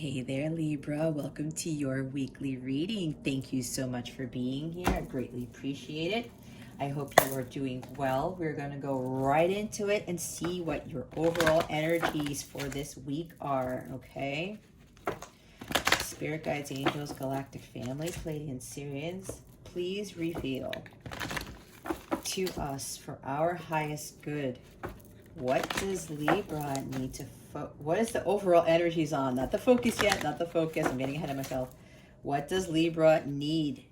Hey there, Libra. Welcome to your weekly reading. Thank you so much for being here. I greatly appreciate it. I hope you are doing well. We're going to go right into it and see what your overall energies for this week are, okay? Spirit guides, angels, galactic families, Pleiadian Syrians, please reveal to us for our highest good. What does Libra need to what is the overall energies on? Not the focus yet, not the focus. I'm getting ahead of myself. What does Libra need?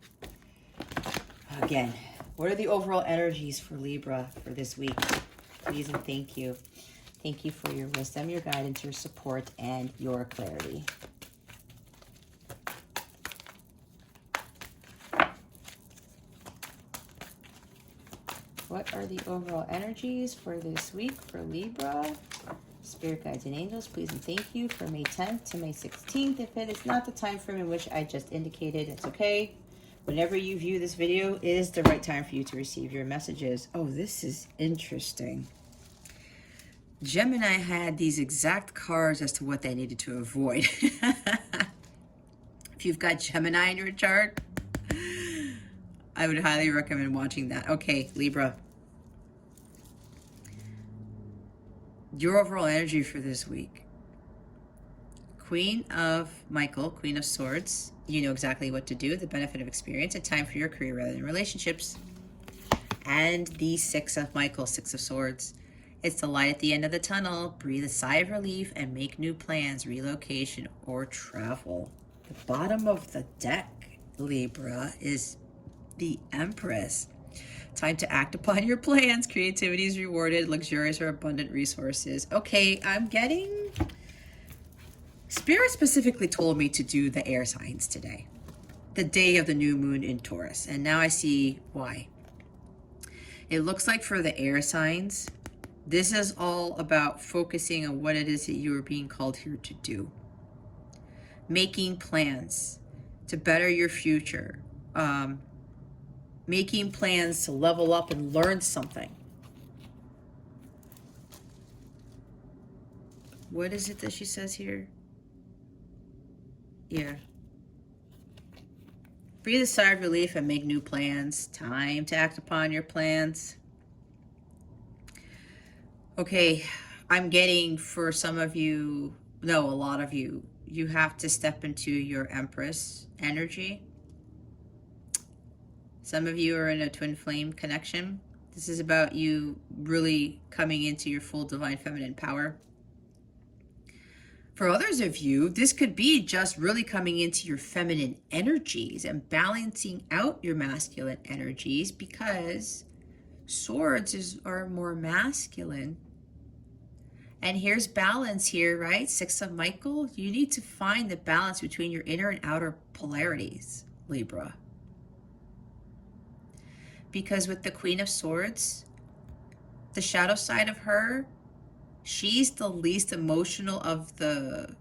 Again, what are the overall energies for Libra for this week? Please and thank you. Thank you for your wisdom, your guidance, your support, and your clarity. What are the overall energies for this week for Libra? Spirit guides and angels, please and thank you for May 10th to May 16th. If it is not the time frame in which I just indicated, it's okay. Whenever you view this video, it is the right time for you to receive your messages. Oh, this is interesting. Gemini had these exact cards as to what they needed to avoid. If you've got Gemini in your chart, I would highly recommend watching that. Okay, Libra. Your overall energy for this week. Queen of Michael, Queen of Swords. You know exactly what to do. The benefit of experience. A time for your career rather than relationships. And the Six of Michael, Six of Swords. It's the light at the end of the tunnel. Breathe a sigh of relief and make new plans, relocation, or travel. The bottom of the deck, Libra, is the Empress. Time to act upon your plans. Creativity is rewarded. Luxurious or abundant resources. Okay, I'm getting... Spirit specifically told me to do the air signs today. The day of the new moon in Taurus. And now I see why. It looks like for the air signs, this is all about focusing on what it is that you are being called here to do. Making plans to better your future. Making plans to level up and learn something. What is it that she says here? Yeah. Breathe a sigh of relief and make new plans. Time to act upon your plans. Okay, I'm getting for some of you, no, a lot of you, you have to step into your Empress energy. Some of you are in a twin flame connection. This is about you really coming into your full divine feminine power. For others of you, this could be just really coming into your feminine energies and balancing out your masculine energies, because swords are more masculine. And here's balance here, right? Six of Michael. You need to find the balance between your inner and outer polarities, Libra. Because with the Queen of Swords, the shadow side of her, she's the least emotional of the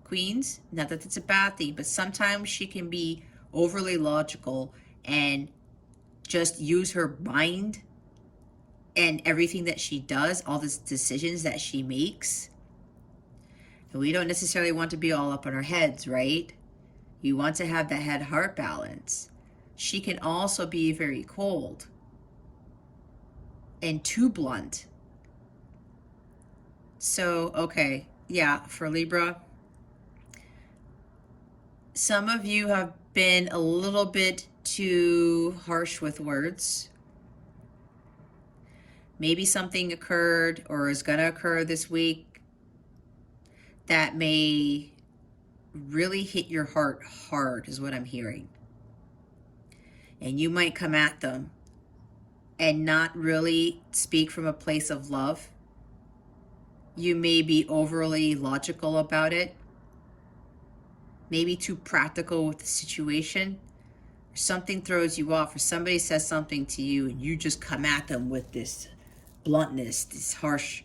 queens. Not that it's a bad thing, but sometimes she can be overly logical and just use her mind and everything that she does, all the decisions that she makes. And we don't necessarily want to be all up on our heads, right? You want to have that head-heart balance. She can also be very cold and too blunt. So, okay, yeah, for Libra, some of you have been a little bit too harsh with words. Maybe something occurred or is going to occur this week that may really hit your heart hard, is what I'm hearing. And you might come at them and not really speak from a place of love. You may be overly logical about it. Maybe too practical with the situation. Or something throws you off, or somebody says something to you and you just come at them with this bluntness, this harsh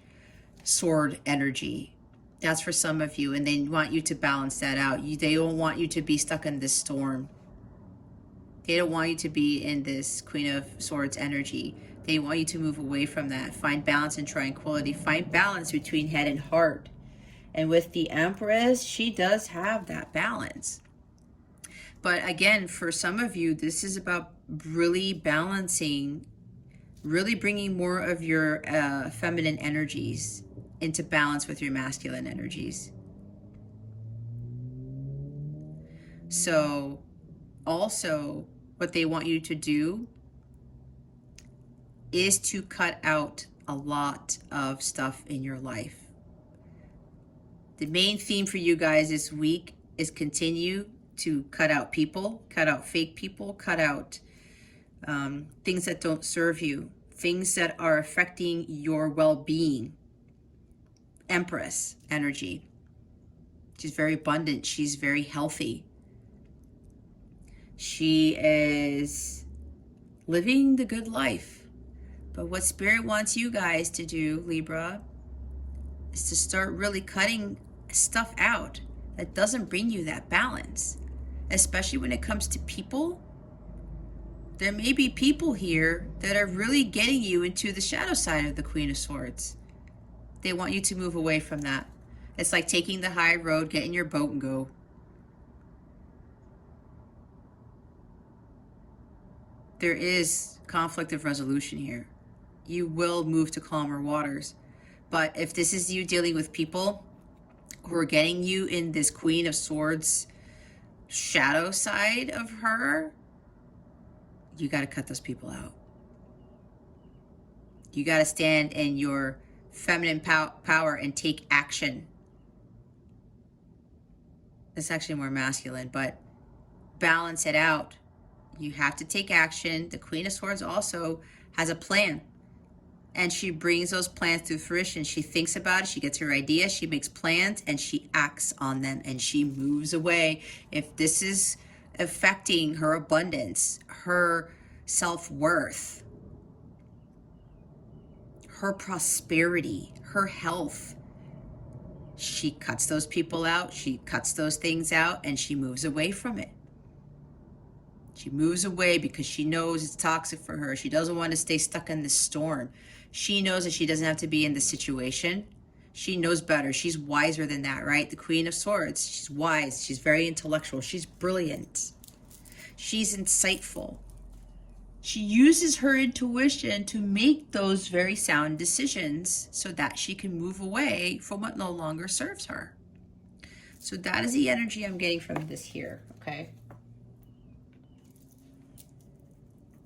sword energy. That's for some of you, and they want you to balance that out. They don't want you to be stuck in this storm. They don't want you to be in this Queen of Swords energy. They want you to move away from that. Find balance and tranquility. Find balance between head and heart. And with the Empress, she does have that balance. But again, for some of you, this is about really balancing, really bringing more of your feminine energies into balance with your masculine energies. So also what they want you to do is to cut out a lot of stuff in your life. The main theme for you guys this week is continue to cut out people, cut out fake people, cut out things that don't serve you, things that are affecting your well-being. Empress energy. She's very abundant. She's very healthy. She is living the good life. But what Spirit wants you guys to do, Libra, is to start really cutting stuff out that doesn't bring you that balance. Especially when it comes to people. There may be people here that are really getting you into the shadow side of the Queen of Swords. They want you to move away from that. It's like taking the high road, get in your boat and go. There is conflict of resolution here. You will move to calmer waters. But if this is you dealing with people who are getting you in this Queen of Swords shadow side of her, you got to cut those people out. You got to stand in your feminine power and take action. It's actually more masculine, but balance it out. You have to take action. The Queen of Swords also has a plan, and she brings those plans to fruition. She thinks about it, she gets her ideas, she makes plans, and she acts on them, and she moves away. If this is affecting her abundance, her self-worth, her prosperity, her health, she cuts those people out, she cuts those things out, and she moves away from it. She moves away because she knows it's toxic for her. She doesn't want to stay stuck in this storm. She knows that she doesn't have to be in this situation. She knows better. She's wiser than that, right? The Queen of Swords. She's wise. She's very intellectual. She's brilliant. She's insightful. She uses her intuition to make those very sound decisions so that she can move away from what no longer serves her. So that is the energy I'm getting from this here, okay?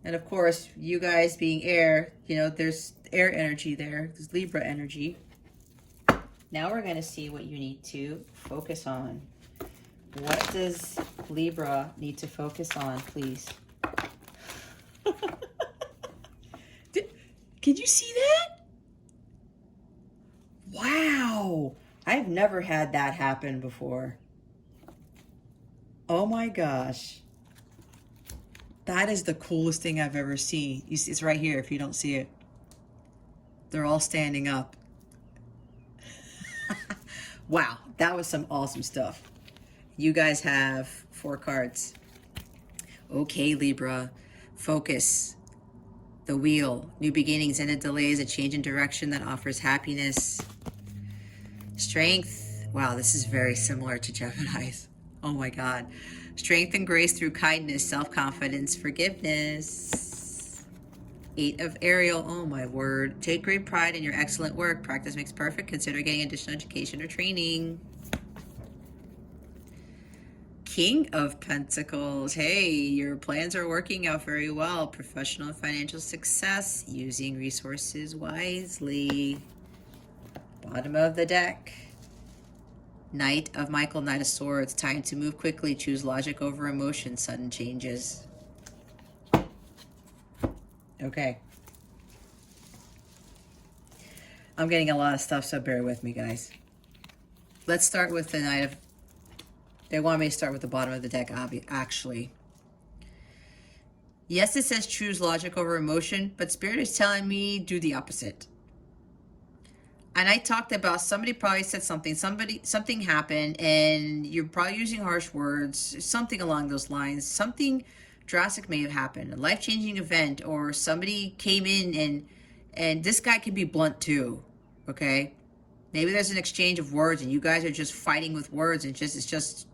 And of course, you guys being air, you know, there's air energy there. There's Libra energy. Now we're going to see what you need to focus on. What does Libra need to focus on, please? Can you see that? Wow. I've never had that happen before. Oh my gosh. That is the coolest thing I've ever seen. You see, it's right here if you don't see it. They're all standing up. Wow, that was some awesome stuff. You guys have 4 cards. Okay, Libra, focus. The wheel, new beginnings, ended delays, a change in direction that offers happiness. Strength. Wow, this is very similar to Gemini's. Oh my God. Strength and grace through kindness, self-confidence, forgiveness. 8 of Ariel. Oh my word. Take great pride in your excellent work. Practice makes perfect. Consider getting additional education or training. King of Pentacles. Hey, your plans are working out very well. Professional and financial success. Using resources wisely. Bottom of the deck. Knight of Michael, Knight of Swords. Time to move quickly. Choose logic over emotion. Sudden changes. Okay. I'm getting a lot of stuff, so bear with me, guys. Let's start with the Knight of... They want me to start with the bottom of the deck, actually. Yes, it says choose logic over emotion, but Spirit is telling me do the opposite. And I talked about somebody probably said something, something happened, and you're probably using harsh words, something along those lines. Something drastic may have happened, a life-changing event, or somebody came in and this guy can be blunt too, okay? Maybe there's an exchange of words and you guys are just fighting with words and it's just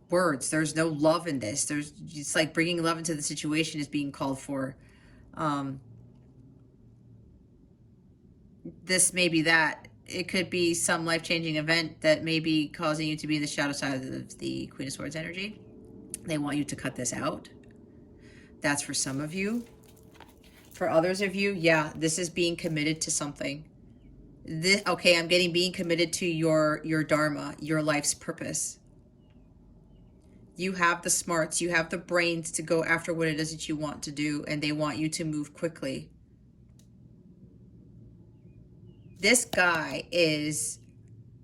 words. There's no love in this. It's like bringing love into the situation is being called for. This may be that. It could be some life-changing event that may be causing you to be in the shadow side of the Queen of Swords energy. They want you to cut this out. That's for some of you. For others of you, yeah, this is being committed to something. Okay, I'm getting being committed to your dharma, your life's purpose. You have the smarts, you have the brains to go after what it is that you want to do, and they want you to move quickly. This guy is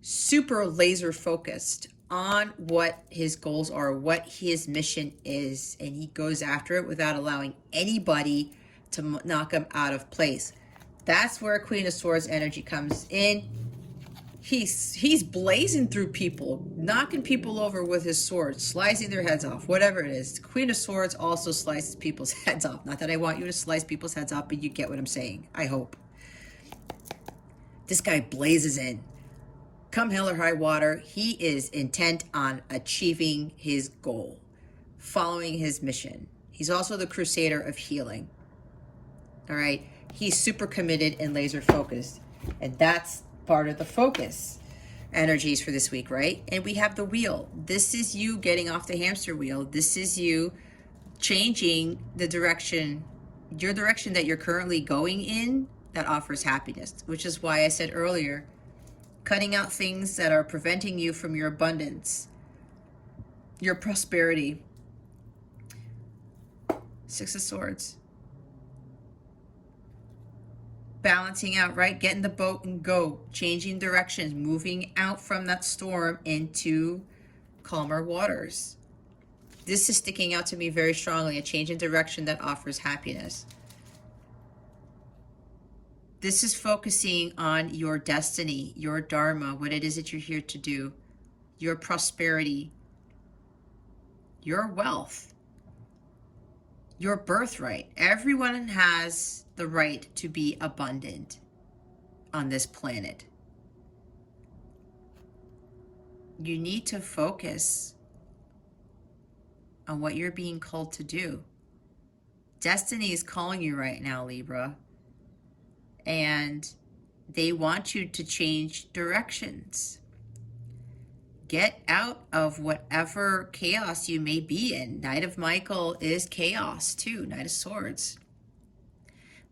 super laser focused on what his goals are, what his mission is, and he goes after it without allowing anybody to knock him out of place. That's where Queen of Swords energy comes in. He's blazing through people, knocking people over with his sword, slicing their heads off, whatever it is. Queen of Swords also slices people's heads off. Not that I want you to slice people's heads off, but you get what I'm saying, I hope. This guy blazes in. Come hell or high water, he is intent on achieving his goal, following his mission. He's also the crusader of healing. All right? He's super committed and laser focused. And that's part of the focus energies for this week, right? And we have the wheel. This is you getting off the hamster wheel. This is you changing the direction, your direction that you're currently going in that offers happiness, which is why I said earlier, cutting out things that are preventing you from your abundance, your prosperity. Six of Swords. Balancing out, right? Get in the boat and go. Changing directions, moving out from that storm into calmer waters. This is sticking out to me very strongly, a change in direction that offers happiness. This is focusing on your destiny, your dharma, what it is that you're here to do, your prosperity, your wealth, your birthright. Everyone has the right to be abundant on this planet. You need to focus on what you're being called to do. Destiny is calling you right now, Libra. And they want you to change directions. Get out of whatever chaos you may be in. Knight of Michael is chaos too, Knight of Swords.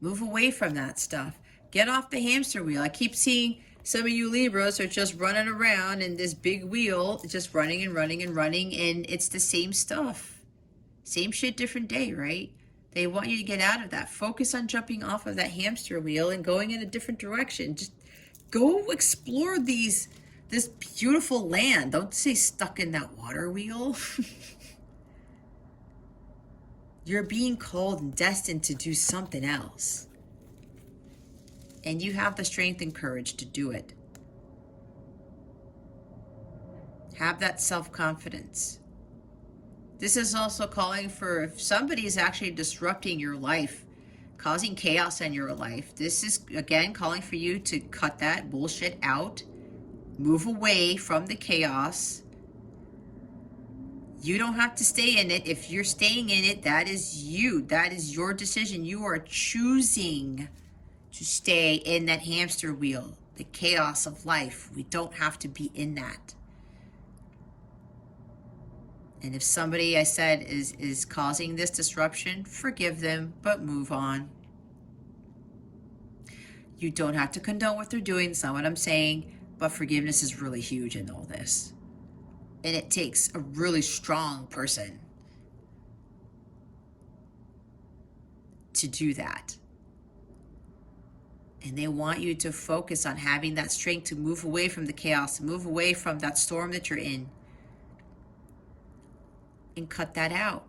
Move away from that stuff. Get off the hamster wheel. I keep seeing some of you Libras are just running around in this big wheel, just running and running and running, and it's the same stuff. Same shit, different day, right? They want you to get out of that. Focus on jumping off of that hamster wheel and going in a different direction. Just go explore this beautiful land. Don't stay stuck in that water wheel. You're being called and destined to do something else. And you have the strength and courage to do it. Have that self-confidence. This is also calling for, if somebody is actually disrupting your life, causing chaos in your life, this is, again, calling for you to cut that bullshit out, move away from the chaos. You don't have to stay in it. If you're staying in it, that is you. That is your decision. You are choosing to stay in that hamster wheel, the chaos of life. We don't have to be in that. And if somebody, I said, is causing this disruption, forgive them, but move on. You don't have to condone what they're doing. That's not what I'm saying. But forgiveness is really huge in all this. And it takes a really strong person to do that. And they want you to focus on having that strength to move away from the chaos, to move away from that storm that you're in. And cut that out.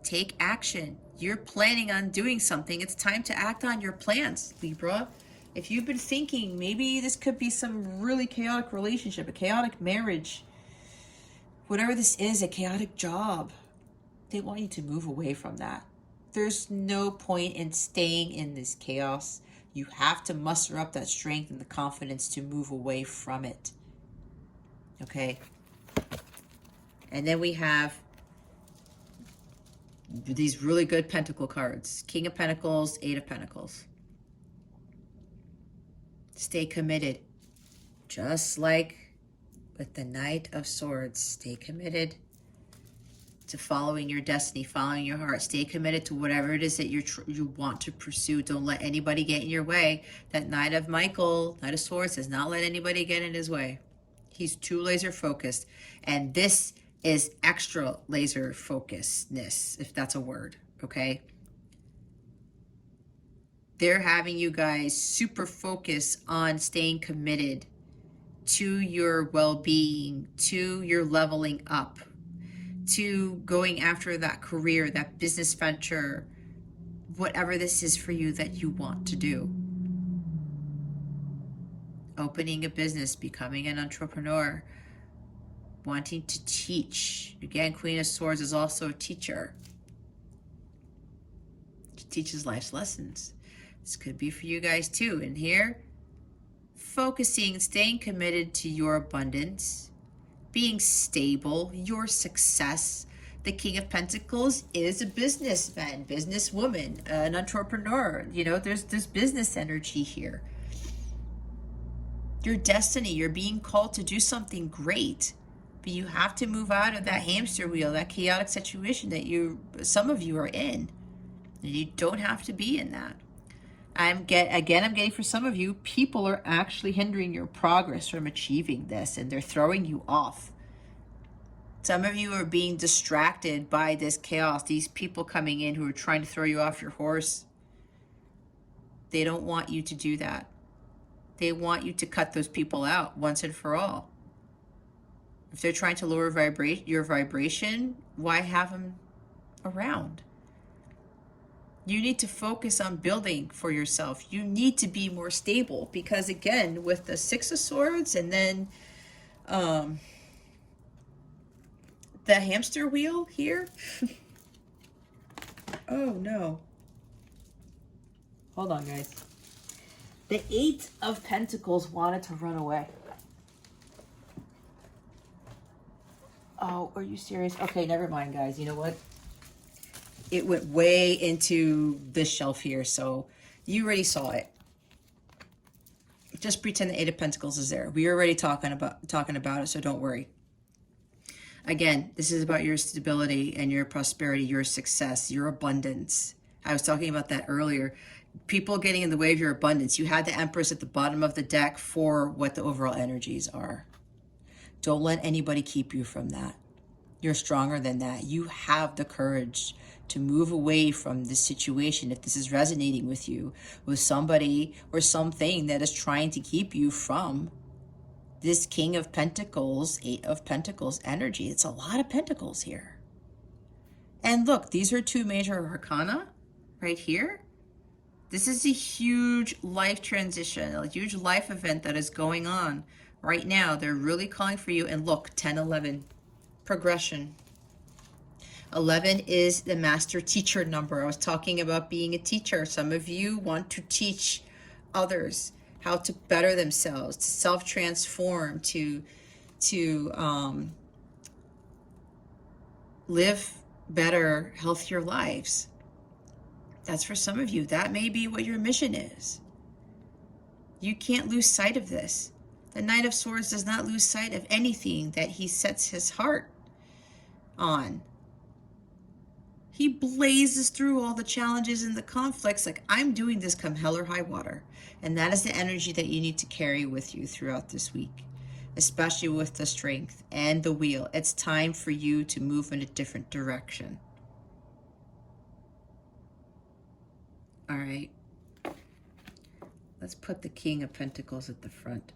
Take action. You're planning on doing something. It's time to act on your plans, Libra. If you've been thinking maybe this could be some really chaotic relationship, a chaotic marriage, whatever this is, a chaotic job, they want you to move away from that. There's no point in staying in this chaos. You have to muster up that strength and the confidence to move away from it. Okay? And then we have these really good pentacle cards. King of Pentacles, Eight of Pentacles. Stay committed. Just like with the Knight of Swords. Stay committed to following your destiny, following your heart. Stay committed to whatever it is that you want to pursue. Don't let anybody get in your way. That Knight of Swords, does not let anybody get in his way. He's too laser focused. And this is extra laser focusedness, if that's a word, okay? They're having you guys super focus on staying committed to your well-being, to your leveling up, to going after that career, that business venture, whatever this is for you that you want to do. Opening a business, becoming an entrepreneur, wanting to teach. Again, Queen of Swords is also a teacher. She teaches life's lessons. This could be for you guys too. And here, focusing, staying committed to your abundance, being stable, your success. The King of Pentacles is a businessman, businesswoman, an entrepreneur. You know, there's this business energy here. Your destiny, you're being called to do something great. But you have to move out of that hamster wheel, that chaotic situation that some of you are in. And you don't have to be in that. I'm getting for some of you, people are actually hindering your progress from achieving this, and they're throwing you off. Some of you are being distracted by this chaos, these people coming in who are trying to throw you off your horse. They don't want you to do that. They want you to cut those people out once and for all. If they're trying to lower your vibration, why have them around? You need to focus on building for yourself. You need to be more stable because, again, with the Six of Swords and then the hamster wheel here. Oh, no. Hold on, guys. The Eight of Pentacles wanted to run away. Oh, are you serious? Okay, never mind, guys. You know what? It went way into this shelf here, so you already saw it. Just pretend the Eight of Pentacles is there. We are already talking about it, so don't worry. Again, this is about your stability and your prosperity, your success, your abundance. I was talking about that earlier. People getting in the way of your abundance. You had the Empress at the bottom of the deck for what the overall energies are. Don't let anybody keep you from that. You're stronger than that. You have the courage to move away from this situation if this is resonating with you, with somebody or something that is trying to keep you from this King of Pentacles, Eight of Pentacles energy. It's a lot of pentacles here. And look, these are two major arcana right here. This is a huge life transition, a huge life event that is going on right now. They're really calling for you. And look, 10, 11, progression. 11 is the master teacher number. I was talking about being a teacher. Some of you want to teach others how to better themselves, to self-transform, to live better, healthier lives. That's for some of you. That may be what your mission is. You can't lose sight of this. The Knight of Swords does not lose sight of anything that he sets his heart on. He blazes through all the challenges and the conflicts like, I'm doing this come hell or high water. And that is the energy that you need to carry with you throughout this week, especially with the strength and the wheel. It's time for you to move in a different direction. All right. Let's put the King of Pentacles at the front.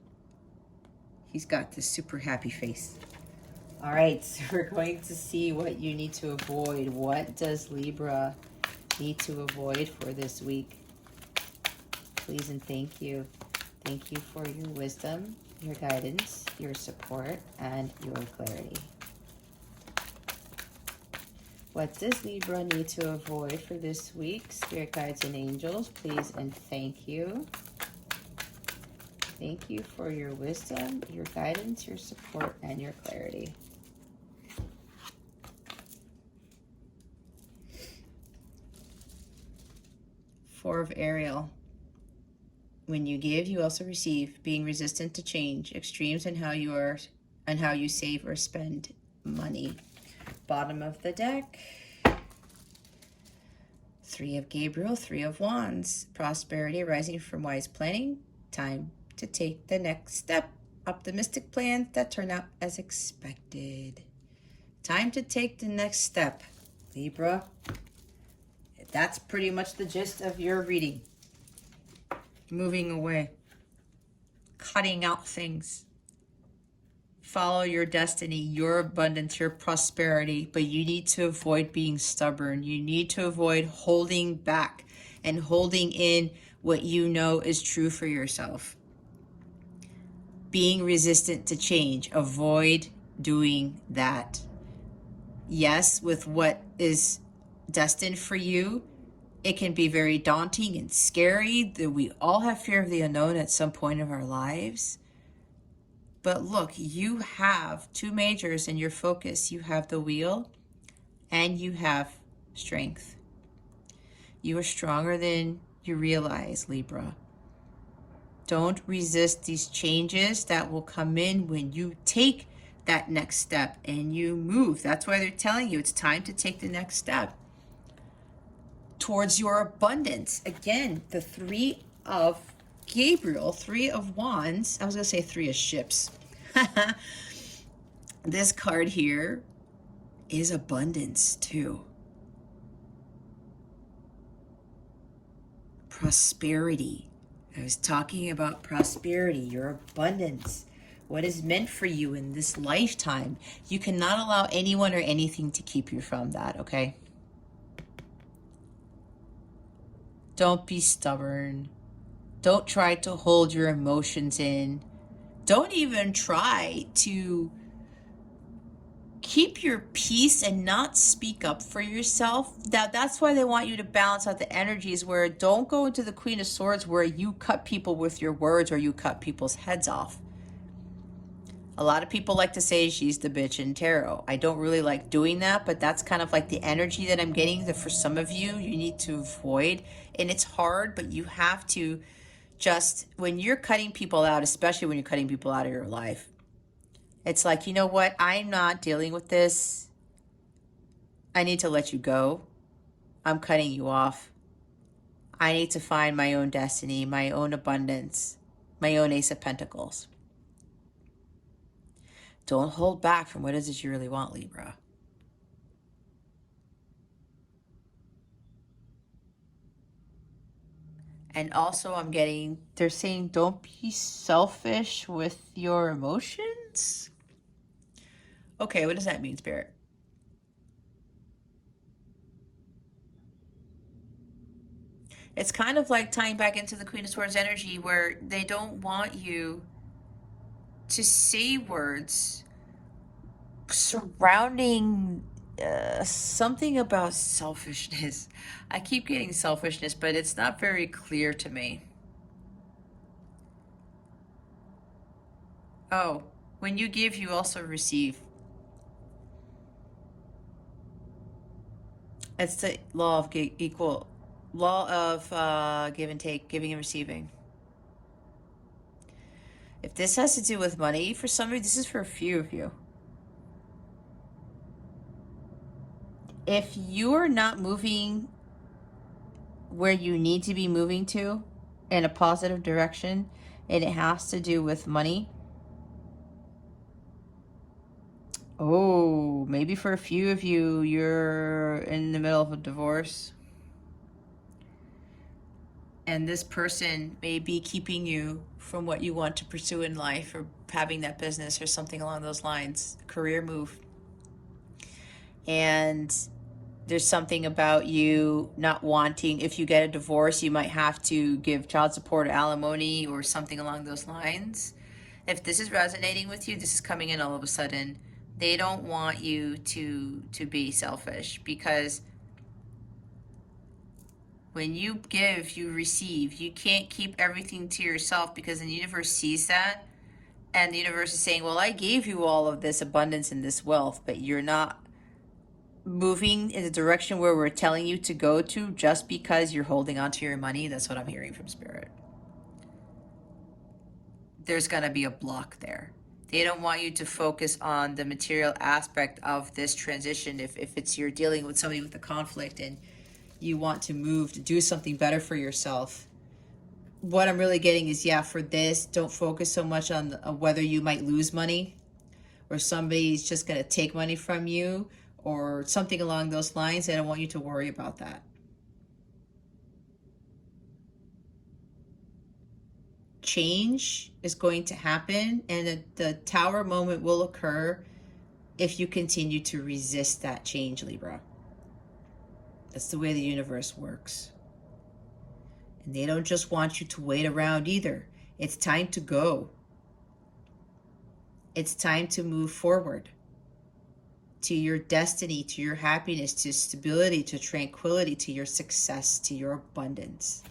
He's got this super happy face. All right, so we're going to see what you need to avoid. What does Libra need to avoid for this week? Please and thank you. Thank you for your wisdom, your guidance, your support, and your clarity. What does Libra need to avoid for this week? Spirit guides and angels, please and thank you. Thank you for your wisdom, your guidance, your support, and your clarity. Four of Ariel. When you give, you also receive, being resistant to change, extremes in how you save or spend money. Bottom of the deck. Three of Gabriel, Three of Wands. Prosperity arising from wise planning. Time to take the next step. Optimistic plans that turn out as expected. Time to take the next step, Libra. That's pretty much the gist of your reading. Moving away. Cutting out things. Follow your destiny, your abundance, your prosperity, but you need to avoid being stubborn. You need to avoid holding back and holding in what you know is true for yourself. Being resistant to change. Avoid doing that. Yes, with what is destined for you, it can be very daunting and scary. That we all have fear of the unknown at some point of our lives. But look, you have two majors in your focus. You have the wheel and you have strength. You are stronger than you realize, Libra. Don't resist these changes that will come in when you take that next step and you move. That's why they're telling you it's time to take the next step towards your abundance. Again, the Three of Gabriel, Three of Wands. I was going to say Three of Ships. This card here is abundance too. Prosperity. I was talking about prosperity, your abundance. What is meant for you in this lifetime. You cannot allow anyone or anything to keep you from that, okay? Don't be stubborn. Don't try to hold your emotions in. Don't even try to keep your peace and not speak up for yourself. That's why they want you to balance out the energies, where don't go into the Queen of Swords where you cut people with your words or you cut people's heads off. A lot of people like to say she's the bitch in tarot. I don't really like doing that, but that's kind of like the energy that I'm getting that for some of you, you need to avoid. And it's hard, but you have to just, when you're cutting people out, especially when you're cutting people out of your life, it's like, you know what? I'm not dealing with this. I need to let you go. I'm cutting you off. I need to find my own destiny, my own abundance, my own Ace of Pentacles. Don't hold back from what it is you really want, Libra. And also I'm getting, they're saying don't be selfish with your emotions. Okay, what does that mean, Spirit? It's kind of like tying back into the Queen of Swords energy, where they don't want you to say words surrounding something about selfishness. I keep getting selfishness, but it's not very clear to me. Oh, when you give, you also receive. It's the law of give and take, giving and receiving. If this has to do with money, for some reason, this is for a few of you. If you're not moving where you need to be moving to in a positive direction, and it has to do with money, oh, maybe for a few of you, you're in the middle of a divorce. And this person may be keeping you from what you want to pursue in life, or having that business or something along those lines, career move. And there's something about you not wanting, if you get a divorce, you might have to give child support or alimony or something along those lines. If this is resonating with you, this is coming in all of a sudden. They don't want you to be selfish, because when you give, you receive. You can't keep everything to yourself, because the universe sees that. And the universe is saying, well, I gave you all of this abundance and this wealth, but you're not moving in the direction where we're telling you to go to just because you're holding on to your money. That's what I'm hearing from Spirit. There's going to be a block there. They don't want you to focus on the material aspect of this transition. If it's you're dealing with somebody with a conflict and you want to move to do something better for yourself, what I'm really getting is, yeah, for this, don't focus so much on whether you might lose money or somebody's just going to take money from you or something along those lines. I don't want you to worry about that. Change is going to happen, and the tower moment will occur if you continue to resist that change, Libra. That's the way the universe works. And they don't just want you to wait around either. It's time to go. It's time to move forward to your destiny, to your happiness, to stability, to tranquility, to your success, to your abundance.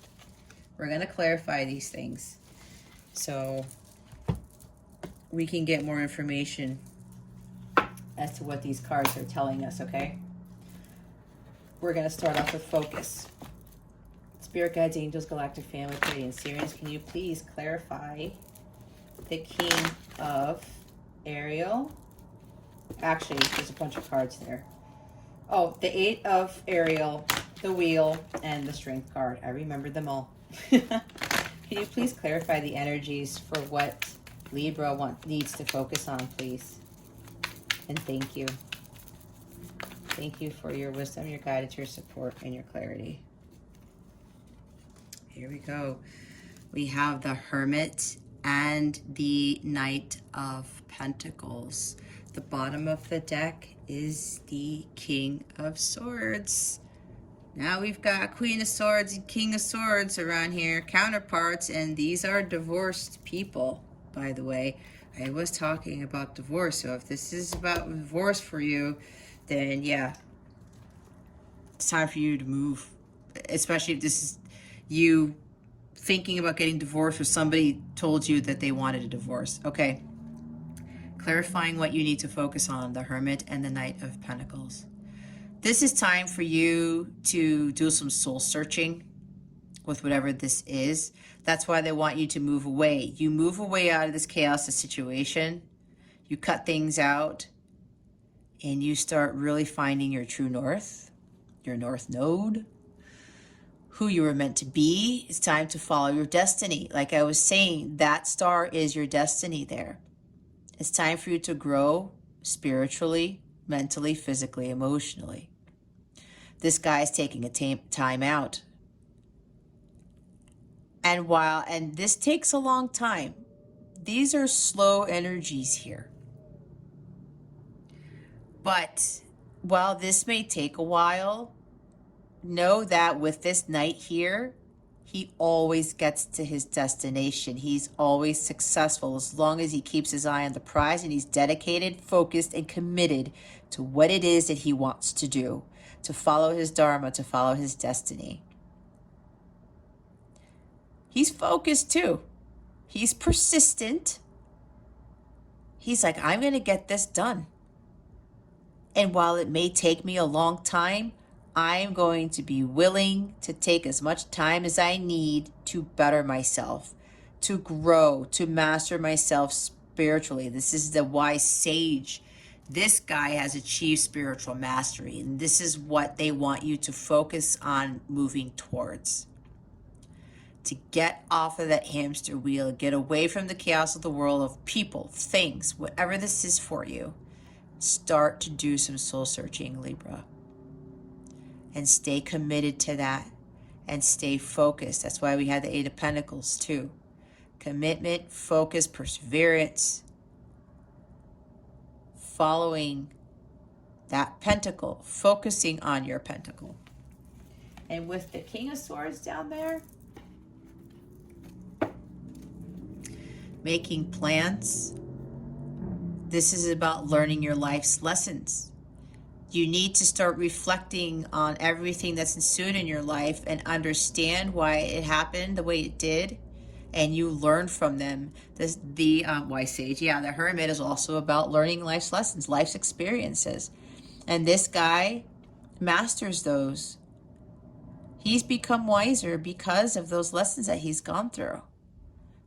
We're going to clarify these things so we can get more information as to what these cards are telling us, okay? We're going to start off with focus. Spirit guides, angels, galactic family, Pleiadian Sirians, can you please clarify the King of Ariel? Actually, there's a bunch of cards there. Oh, the 8 of Ariel, the Wheel, and the Strength card. I remembered them all. Can you please clarify the energies for what Libra needs to focus on, please? And thank you. Thank you for your wisdom, your guidance, your support, and your clarity. Here we go. We have the Hermit and the Knight of Pentacles. The bottom of the deck is the King of Swords. Now we've got Queen of Swords and King of Swords around here, counterparts, and these are divorced people, by the way. I was talking about divorce, so if this is about divorce for you, then yeah, it's time for you to move, especially if this is you thinking about getting divorced or somebody told you that they wanted a divorce. Okay, clarifying what you need to focus on, the Hermit and the Knight of Pentacles. This is time for you to do some soul searching with whatever this is. That's why they want you to move away. You move away out of this chaos of situation. You cut things out and you start really finding your true north, your north node, who you were meant to be. It's time to follow your destiny. Like I was saying, that star is your destiny there. It's time for you to grow spiritually, mentally, physically, emotionally. This guy is taking a time out. And this takes a long time. These are slow energies here. But while this may take a while, know that with this Knight here, he always gets to his destination. He's always successful as long as he keeps his eye on the prize and he's dedicated, focused, and committed to what it is that he wants to do, to follow his dharma, to follow his destiny. He's focused too. He's persistent. He's like, I'm going to get this done. And while it may take me a long time, I'm going to be willing to take as much time as I need to better myself, to grow, to master myself spiritually. This is the wise sage. This guy has achieved spiritual mastery, and this is what they want you to focus on moving towards. To get off of that hamster wheel, get away from the chaos of the world of people, things, whatever this is for you. Start to do some soul searching, Libra. And stay committed to that. And stay focused. That's why we had the 8 of Pentacles too. Commitment, focus, perseverance. Following that pentacle. Focusing on your pentacle. And with the King of Swords down there, making plans, This is about learning your life's lessons. You need to start reflecting on everything that's ensued in your life and understand why it happened the way it did, and you learn from them. The wise sage, yeah, the hermit is also about learning life's lessons, life's experiences. And this guy masters those. He's become wiser because of those lessons that he's gone through.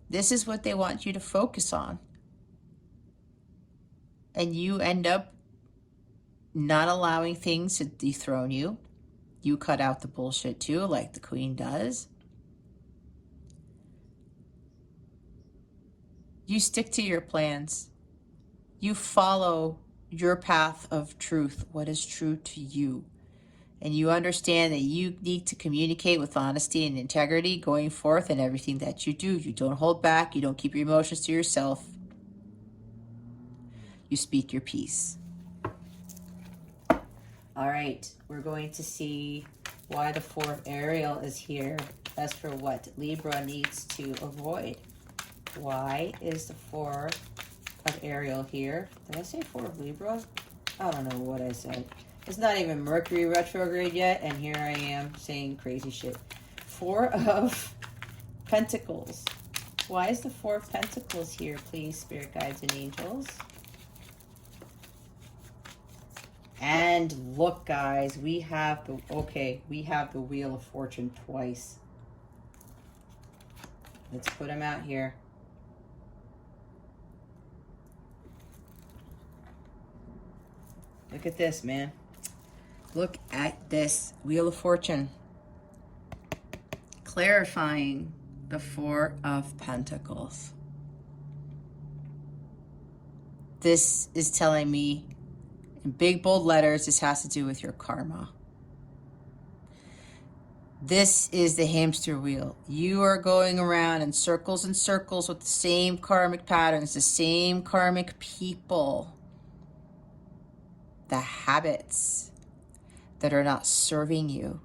This is what they want you to focus on. And you end up not allowing things to dethrone you. You cut out the bullshit too, like the Queen does. You stick to your plans. You follow your path of truth, what is true to you. And you understand that you need to communicate with honesty and integrity going forth in everything that you do. You don't hold back. You don't keep your emotions to yourself. You speak your piece. All right, we're going to see why the Four of Ariel is here as for what Libra needs to avoid. Why is the Four of Ariel here? Did I say Four of Libra? I don't know what I said. It's not even Mercury retrograde yet, and here I am saying crazy shit. Four of Pentacles. Why is the Four of Pentacles here, please, Spirit Guides and Angels? And look, guys, we have the Wheel of Fortune twice. Let's put them out here. Look at this, man. Look at this Wheel of Fortune. Clarifying the Four of Pentacles. This is telling me in big bold letters, this has to do with your karma. This is the hamster wheel. You are going around in circles and circles with the same karmic patterns, the same karmic people, the habits that are not serving you.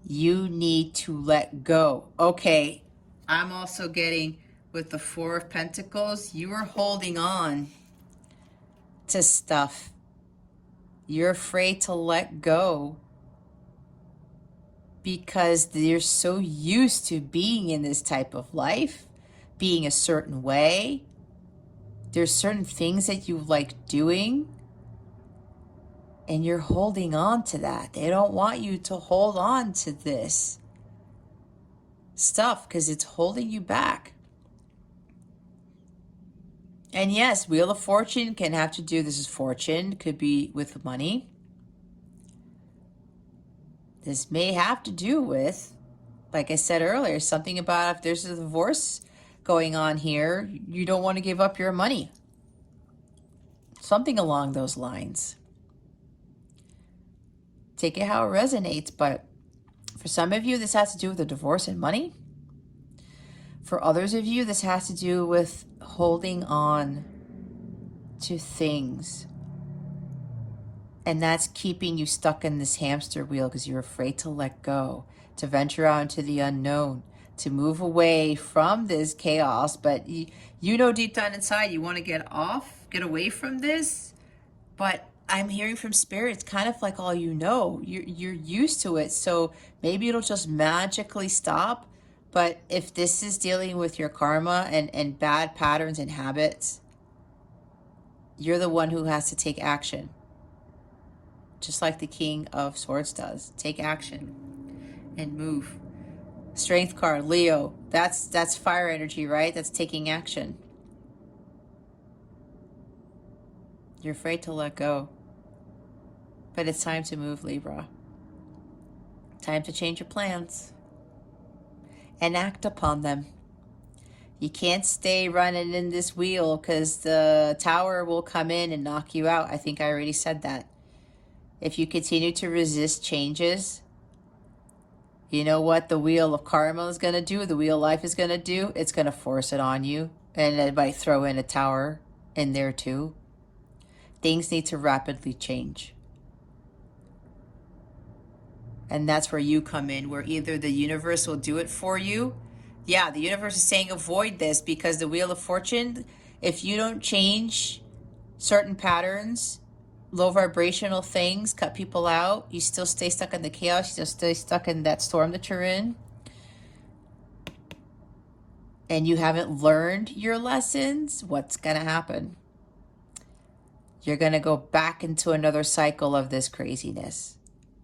You need to let go. Okay, I'm also getting with the Four of Pentacles, you are holding on to stuff. You're afraid to let go because you're so used to being in this type of life, being a certain way. There's certain things that you like doing, and you're holding on to that. They don't want you to hold on to this stuff because it's holding you back. And yes, Wheel of Fortune can have to do, this is fortune, could be with money. This may have to do with, like I said earlier, something about if there's a divorce going on here, you don't want to give up your money. Something along those lines. Take it how it resonates, but for some of you, this has to do with a divorce and money. For others of you, this has to do with holding on to things. And that's keeping you stuck in this hamster wheel because you're afraid to let go, to venture out into the unknown, to move away from this chaos. But you know deep down inside you want to get away from this. But I'm hearing from Spirit, it's kind of like all you know. You're used to it. So maybe it'll just magically stop. But if this is dealing with your karma and bad patterns and habits, you're the one who has to take action. Just like the King of Swords does. Take action and move. Strength card, Leo. That's fire energy, right? That's taking action. You're afraid to let go. But it's time to move, Libra. Time to change your plans. And act upon them. You can't stay running in this wheel because the tower will come in and knock you out. I think I already said that. If you continue to resist changes, you know what the wheel of karma is going to do? The wheel of life is going to do? It's going to force it on you. And it might throw in a tower in there too. Things need to rapidly change. And that's where you come in, where either the universe will do it for you. Yeah, the universe is saying avoid this because the Wheel of Fortune, If you don't change certain patterns, low vibrational things, cut people out, you still stay stuck in the chaos, you still stay stuck in that storm that you're in, and you haven't learned your lessons, what's going to happen? You're going to go back into another cycle of this craziness,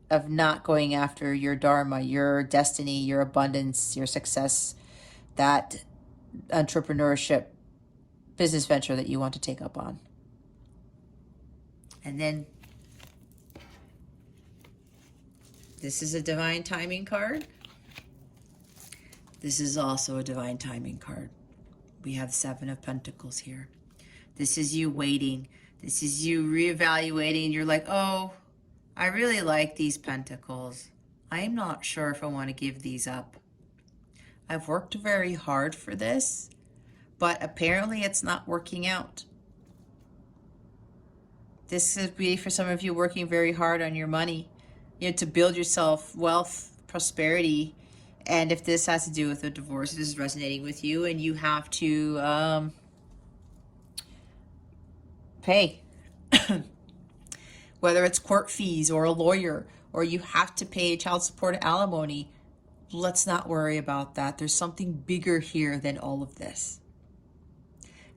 of not going after your dharma, your destiny, your abundance, your success, that entrepreneurship business venture that you want to take up on. And then this is a divine timing card. This is also a divine timing card. We have 7 of Pentacles here. This is you waiting. This is you reevaluating. You're like, oh, I really like these pentacles. I'm not sure if I want to give these up. I've worked very hard for this, but apparently it's not working out. This could be for some of you working very hard on your money, to build yourself wealth, prosperity. And if this has to do with a divorce, this is resonating with you, and you have to pay. Whether it's court fees or a lawyer, or you have to pay child support, alimony, let's not worry about that. There's something bigger here than all of this.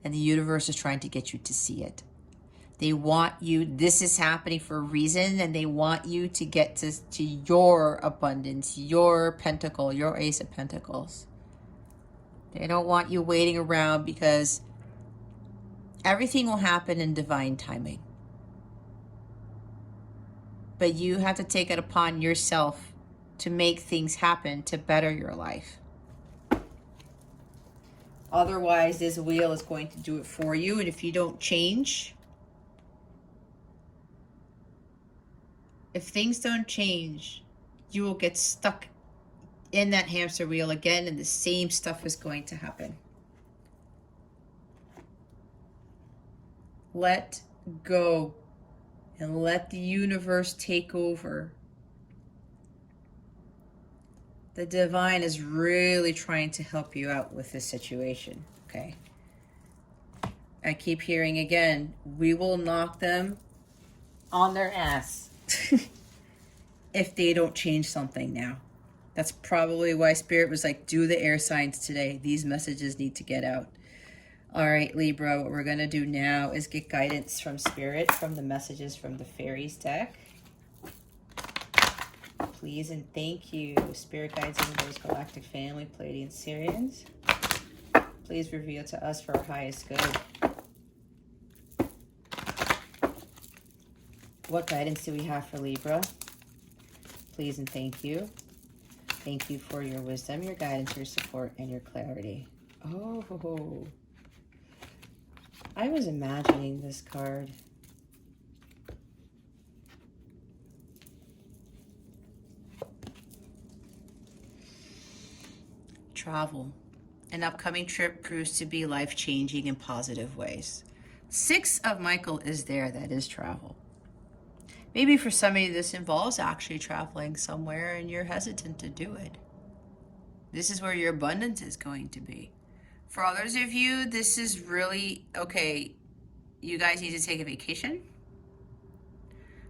And the universe is trying to get you to see it. They want you, this is happening for a reason, and they want you to get to your abundance, your pentacle, your Ace of Pentacles. They don't want you waiting around, because everything will happen in divine timing. But you have to take it upon yourself to make things happen to better your life. Otherwise, this wheel is going to do it for you. And if you don't change, if things don't change, you will get stuck in that hamster wheel again, and the same stuff is going to happen. Let go and let the universe take over. The divine is really trying to help you out with this situation, okay? I keep hearing again, we will knock them on their ass if they don't change something now. That's probably why Spirit was like, do the air signs today. These messages need to get out. All right, Libra, what we're going to do now is get guidance from Spirit, from the messages from the Fairies deck. Please and thank you, Spirit Guides, Universe, Galactic Family, Pleiadian, Sirians. Please reveal to us for our highest good. What guidance do we have for Libra? Please and thank you. Thank you for your wisdom, your guidance, your support, and your clarity. Oh, I was imagining this card. Travel. An upcoming trip proves to be life-changing in positive ways. 6 of Michael is there. That is travel. Maybe for somebody this involves actually traveling somewhere and you're hesitant to do it. This is where your abundance is going to be. For others of you, this is really, okay, you guys need to take a vacation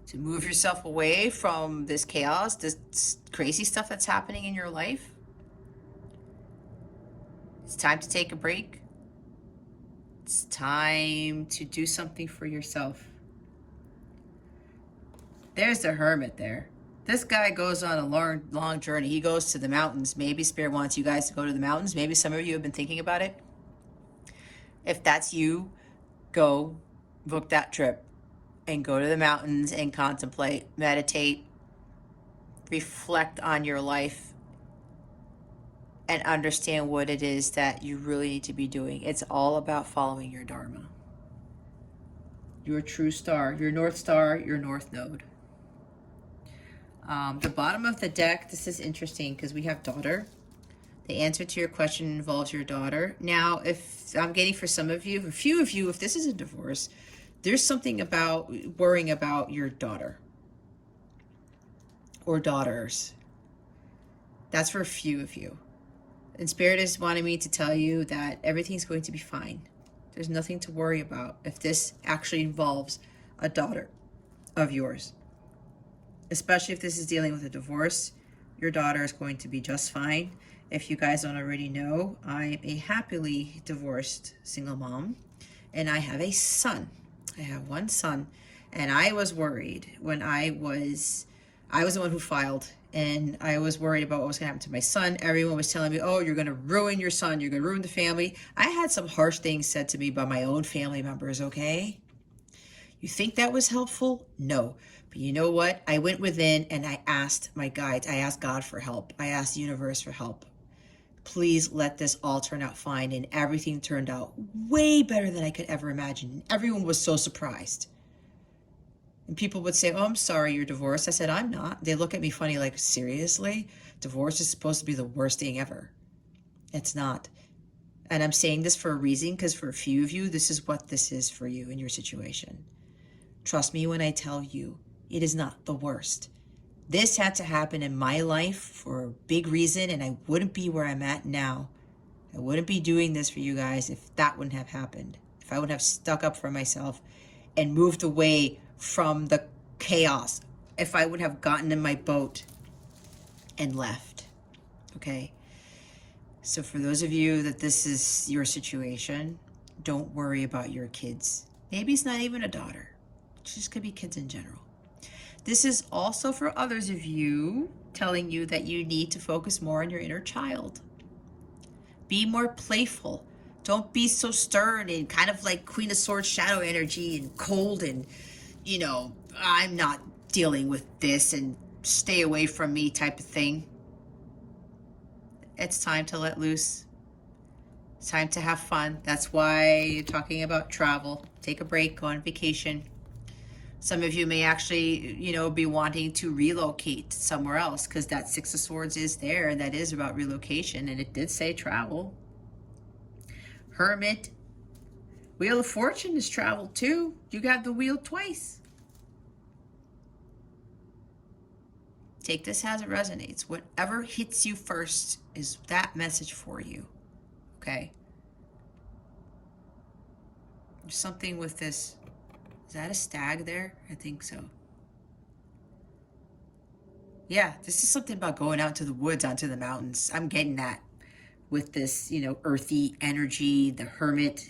to move yourself away from this chaos, this crazy stuff that's happening in your life. It's time to take a break. It's time to do something for yourself. There's the Hermit there. This guy goes on a long journey. He goes to the mountains. Maybe Spirit wants you guys to go to the mountains. Maybe some of you have been thinking about it. If that's you, go book that trip and go to the mountains and contemplate, meditate, reflect on your life, and understand what it is that you really need to be doing. It's all about following your dharma. Your true star, your north star, your north node. The bottom of the deck, this is interesting because we have daughter. The answer to your question involves your daughter. Now, if I'm getting for some of you, a few of you, if this is a divorce, there's something about worrying about your daughter or daughters. That's for a few of you. And Spirit is wanting me to tell you that everything's going to be fine. There's nothing to worry about if this actually involves a daughter of yours. Especially if this is dealing with a divorce, your daughter is going to be just fine. If you guys don't already know, I'm a happily divorced single mom, and I have a son. I have one son, and I was worried when I was the one who filed, and I was worried about what was going to happen to my son. Everyone was telling me, oh, you're going to ruin your son. You're going to ruin the family. I had some harsh things said to me by my own family members, okay? You think that was helpful? No. But you know what? I went within and I asked my guides. I asked God for help. I asked the universe for help. Please let this all turn out fine. And everything turned out way better than I could ever imagine. Everyone was so surprised. And people would say, oh, I'm sorry you're divorced. I said, I'm not. They look at me funny like, seriously? Divorce is supposed to be the worst thing ever. It's not. And I'm saying this for a reason, because for a few of you, this is what this is for you in your situation. Trust me when I tell you, it is not the worst. This had to happen in my life for a big reason, and I wouldn't be where I'm at now. I wouldn't be doing this for you guys if that wouldn't have happened. If I wouldn't have stuck up for myself and moved away from the chaos. If I would have gotten in my boat and left. Okay? So for those of you that this is your situation, don't worry about your kids. Maybe it's not even a daughter. It just could be kids in general. This is also for others of you, telling you that you need to focus more on your inner child. Be more playful. Don't be so stern and kind of like Queen of Swords shadow energy and cold and, you know, I'm not dealing with this and stay away from me type of thing. It's time to let loose. It's time to have fun. That's why you're talking about travel. Take a break, go on vacation. Some of you may actually, you know, be wanting to relocate somewhere else because that Six of Swords is there, and that is about relocation, and it did say travel. Hermit. Wheel of Fortune is travel too. You got the wheel twice. Take this as it resonates. Whatever hits you first is that message for you. Okay? There's something with this. Is that a stag there? I think so. Yeah, this is something about going out to the woods, onto the mountains. I'm getting that with this, you know, earthy energy. The Hermit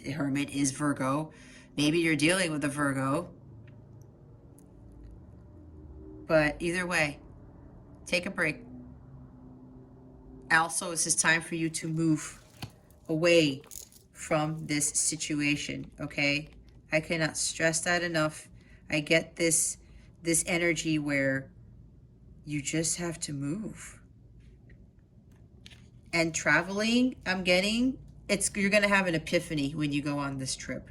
is Virgo. Maybe you're dealing with a Virgo. But either way, take a break. Also, this is time for you to move away from this situation, okay? I cannot stress that enough. I get this energy where you just have to move. And traveling, I'm getting, you're going to have an epiphany when you go on this trip.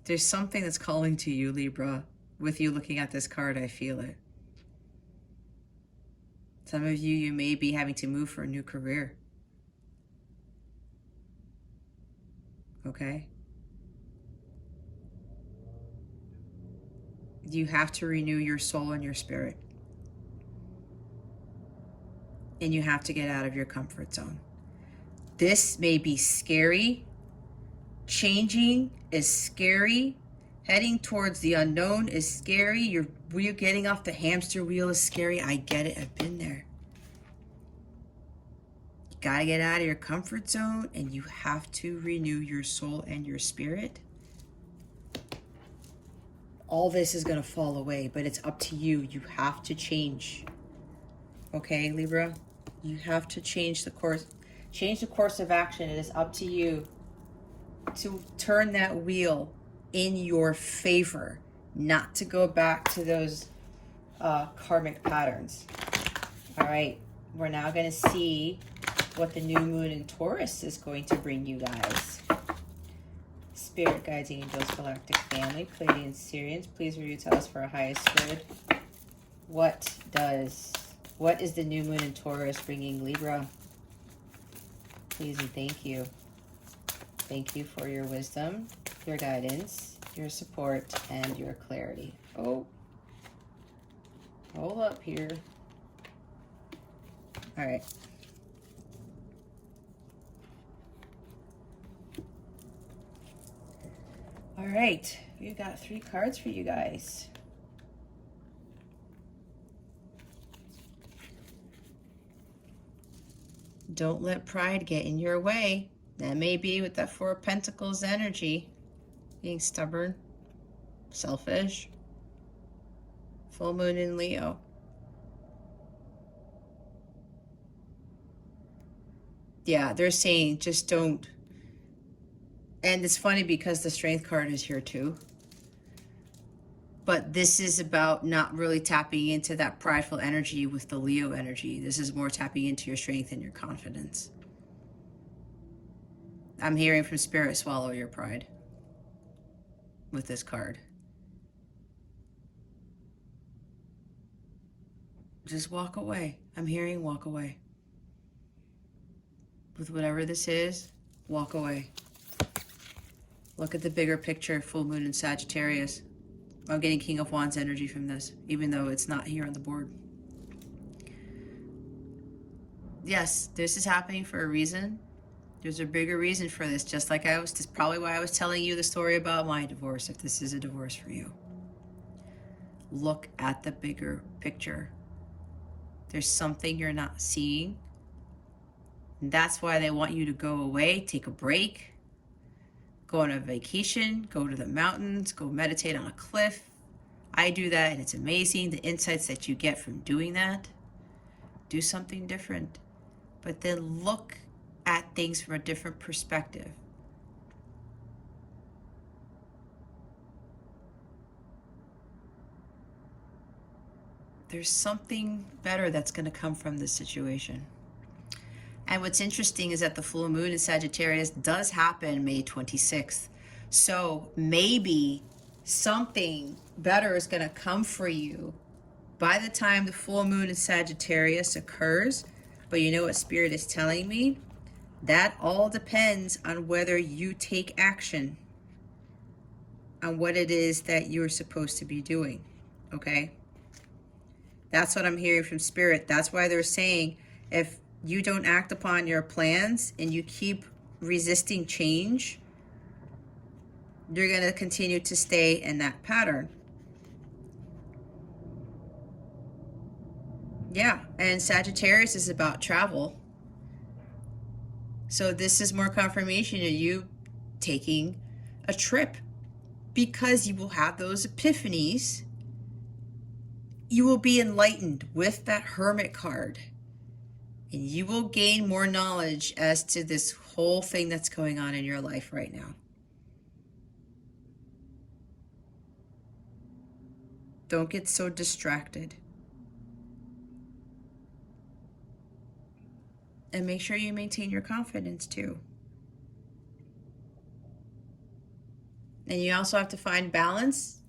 There's something that's calling to you, Libra. With you looking at this card, I feel it. Some of you may be having to move for a new career. Okay? You have to renew your soul and your spirit. And you have to get out of your comfort zone. This may be scary. Changing is scary. Heading towards the unknown is scary. You're getting off the hamster wheel is scary. I get it. I've been there. You got to get out of your comfort zone, and you have to renew your soul and your spirit. All this is going to fall away, but it's up to you. You have to change. Okay, Libra? You have to change the course. Change the course of action. It is up to you to turn that wheel in your favor, not to go back to those karmic patterns. All right, we're now going to see what the new moon in Taurus is going to bring you guys. Spirit guides, angels, galactic family, Pleiadians, Syrians, please review, tell us for our highest good. What is the new moon in Taurus bringing Libra? Please and thank you. Thank you for your wisdom, your guidance, your support, and your clarity. Oh, hold up here. All right. All right, we got 3 cards for you guys. Don't let pride get in your way. That may be with that 4 of Pentacles energy. Being stubborn, selfish. Full moon in Leo. Yeah, they're saying just don't. And it's funny because the Strength card is here too. But this is about not really tapping into that prideful energy with the Leo energy. This is more tapping into your strength and your confidence. I'm hearing from Spirit, swallow your pride with this card. Just walk away. I'm hearing walk away. With whatever this is, walk away. Look at the bigger picture, full moon in Sagittarius. I'm getting King of Wands energy from this, even though it's not here on the board. Yes, this is happening for a reason. There's a bigger reason for this, just like this is probably why I was telling you the story about my divorce, if this is a divorce for you. Look at the bigger picture. There's something you're not seeing. And that's why they want you to go away, take a break, go on a vacation, go to the mountains, go meditate on a cliff. I do that and it's amazing, the insights that you get from doing that. Do something different. But then look at things from a different perspective. There's something better that's going to come from this situation. And what's interesting is that the full moon in Sagittarius does happen May 26th. So maybe something better is going to come for you by the time the full moon in Sagittarius occurs. But you know what Spirit is telling me? That all depends on whether you take action on what it is that you're supposed to be doing. Okay? That's what I'm hearing from Spirit. That's why they're saying if you don't act upon your plans and you keep resisting change, you're going to continue to stay in that pattern. Yeah, and Sagittarius is about travel. So this is more confirmation of you taking a trip, because you will have those epiphanies. You will be enlightened with that Hermit card. And you will gain more knowledge as to this whole thing that's going on in your life right now. Don't get so distracted. And make sure you maintain your confidence too. And you also have to find balance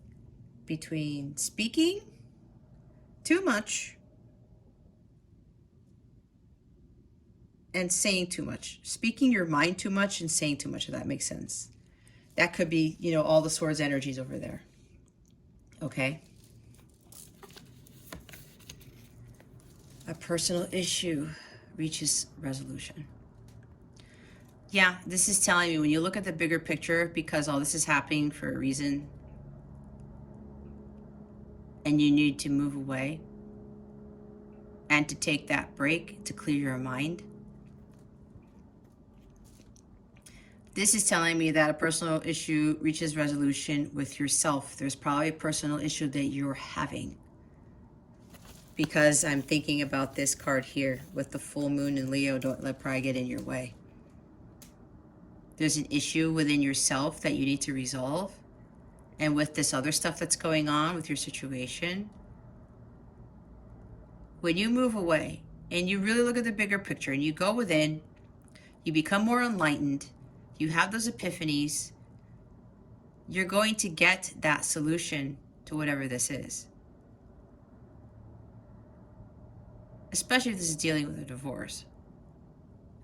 between speaking too much and saying too much. Speaking your mind too much and saying too much, if that makes sense. That could be, you know, all the swords energies over there. Okay? A personal issue reaches resolution. Yeah, this is telling me when you look at the bigger picture, because all this is happening for a reason, and you need to move away and to take that break to clear your mind. This is telling me that a personal issue reaches resolution with yourself. There's probably a personal issue that you're having, because I'm thinking about this card here with the full moon in Leo. Don't let pride get in your way. There's an issue within yourself that you need to resolve. And with this other stuff that's going on with your situation, when you move away and you really look at the bigger picture and you go within, you become more enlightened, you have those epiphanies, you're going to get that solution to whatever this is. Especially if this is dealing with a divorce.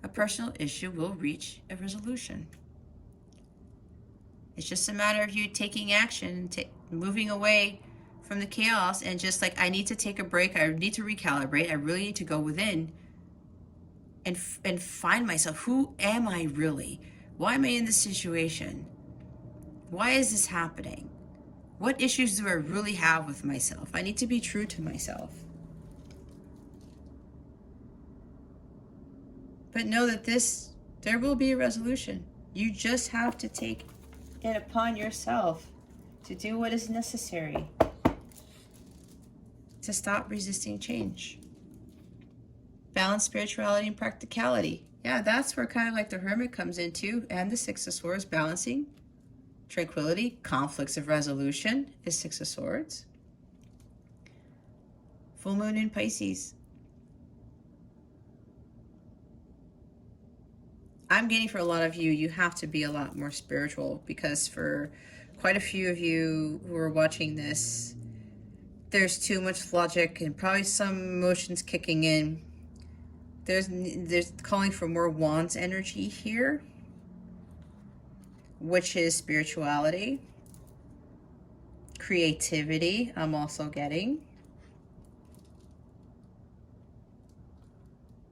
A personal issue will reach a resolution. It's just a matter of you taking action, moving away from the chaos, and just like, I need to take a break, I need to recalibrate, I really need to go within and find myself. Who am I really? Why am I in this situation? Why is this happening? What issues do I really have with myself? I need to be true to myself. But know that there will be a resolution. You just have to take it upon yourself to do what is necessary to stop resisting change. Balance spirituality and practicality. Yeah, that's where kind of like the Hermit comes into, and the Six of Swords, balancing tranquility. Conflicts of resolution is Six of Swords. Full moon in Pisces. I'm getting for a lot of you, you have to be a lot more spiritual, because for quite a few of you who are watching this, there's too much logic and probably some emotions kicking in. There's calling for more Wands energy here, which is spirituality, creativity. I'm also getting.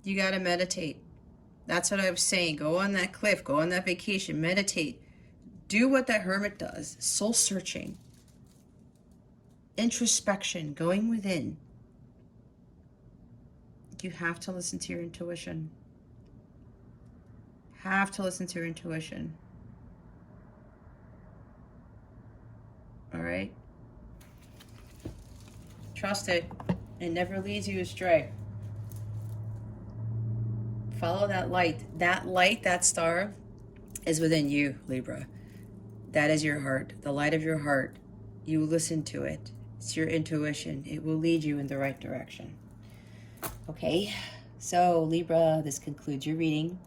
You got to meditate. That's what I was saying. Go on that cliff, go on that vacation, meditate. Do what that Hermit does. Soul searching, introspection, going within. You have to listen to your intuition. Have to listen to your intuition. All right? Trust it. It never leads you astray. Follow that light. That light, that star, is within you, Libra. That is your heart, the light of your heart. You listen to it. It's your intuition. It will lead you in the right direction. Okay, so Libra, this concludes your reading.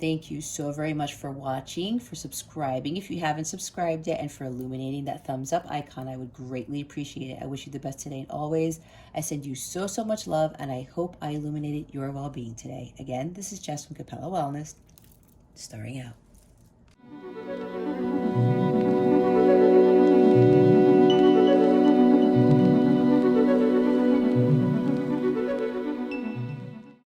Thank you so very much for watching, for subscribing if you haven't subscribed yet, and for illuminating that thumbs up icon. I would greatly appreciate it. I wish you the best today and always. I send you so much love, and I hope I illuminated your well-being today. Again, this is Jess from Capella Wellness, starring out.